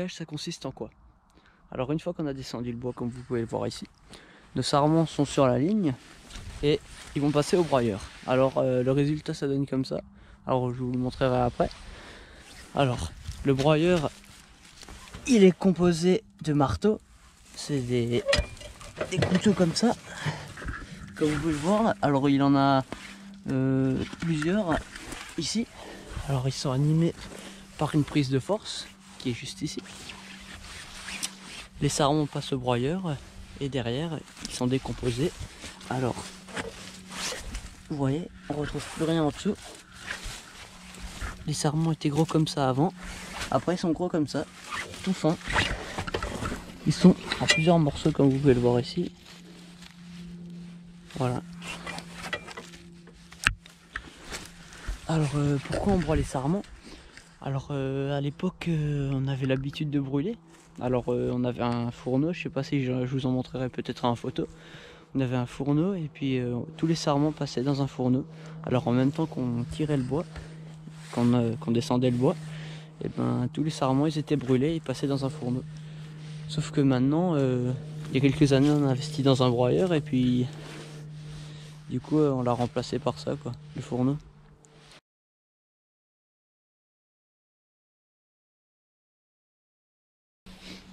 broyage, ça consiste en quoi? Alors une fois qu'on a descendu le bois, comme vous pouvez le voir ici, nos sarments sont sur la ligne et ils vont passer au broyeur. Alors le résultat, ça donne comme ça. Alors je vous le montrerai après. Alors le broyeur, il est composé de marteaux. C'est des couteaux comme ça, comme vous pouvez le voir. Alors il en a plusieurs ici. Alors ils sont animés par une prise de force qui est juste ici. Les sarments passent au broyeur et derrière ils sont décomposés. Alors vous voyez, on retrouve plus rien en dessous. Les sarments étaient gros comme ça avant, après ils sont gros comme ça, tout fins. Ils sont en plusieurs morceaux comme vous pouvez le voir ici. Voilà. Alors pourquoi on broie les sarments? Alors à l'époque on avait l'habitude de brûler. Alors on avait un fourneau, je sais pas si je vous en montrerai peut-être en photo. On avait un fourneau et puis tous les sarments passaient dans un fourneau. Alors en même temps qu'on tirait le bois, qu'on descendait le bois, et ben tous les sarments ils étaient brûlés, ils passaient dans un fourneau. Sauf que maintenant, il y a quelques années on a investi dans un broyeur et puis du coup on l'a remplacé par ça quoi, le fourneau.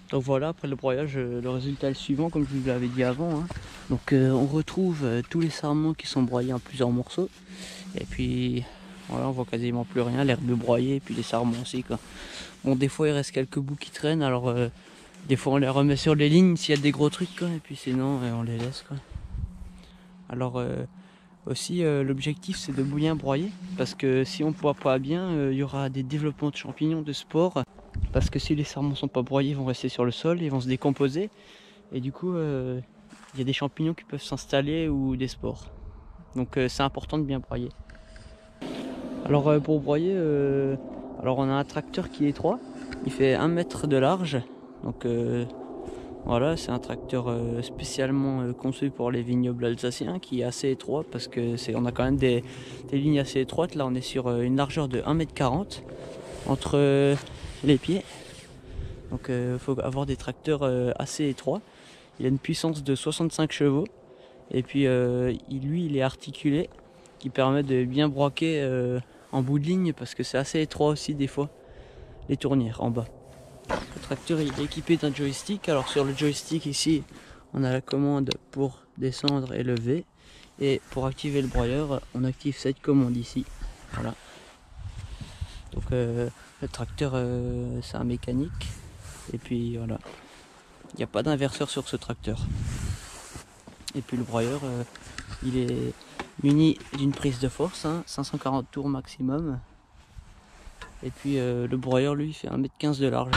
Donc voilà, après le broyage, le résultat est le suivant comme je vous l'avais dit avant. Hein. Donc on retrouve tous les sarments qui sont broyés en plusieurs morceaux. Et puis voilà, on voit quasiment plus rien, l'herbe broyée et puis les sarments aussi quoi. Bon, des fois il reste quelques bouts qui traînent, alors des fois on les remet sur les lignes s'il y a des gros trucs quoi, et puis sinon on les laisse quoi. Alors aussi l'objectif c'est de bien broyer, parce que si on ne broie pas bien, il y aura des développements de champignons, de spores. Parce que si les sarments sont pas broyés, ils vont rester sur le sol, ils vont se décomposer. Et du coup, il y a des champignons qui peuvent s'installer ou des spores. Donc c'est important de bien broyer. Alors pour broyer, alors on a un tracteur qui est étroit. Il fait 1 mètre de large. Donc voilà, c'est un tracteur spécialement conçu pour les vignobles alsaciens, qui est assez étroit parce que on a quand même des lignes assez étroites. Là on est sur une largeur de 1,40 m entre les pieds. Donc il faut avoir des tracteurs assez étroits. Il a une puissance de 65 chevaux et puis lui il est articulé, qui permet de bien broquer en bout de ligne, parce que c'est assez étroit aussi des fois les tournières en bas. Le tracteur il est équipé d'un joystick. Alors sur le joystick ici on a la commande pour descendre et lever, et pour activer le broyeur on active cette commande ici. Voilà. Donc le tracteur c'est un mécanique. Et puis voilà, il n'y a pas d'inverseur sur ce tracteur. Et puis le broyeur, il est muni d'une prise de force, hein, 540 tours maximum. Et puis le broyeur lui fait 1,15 m de large.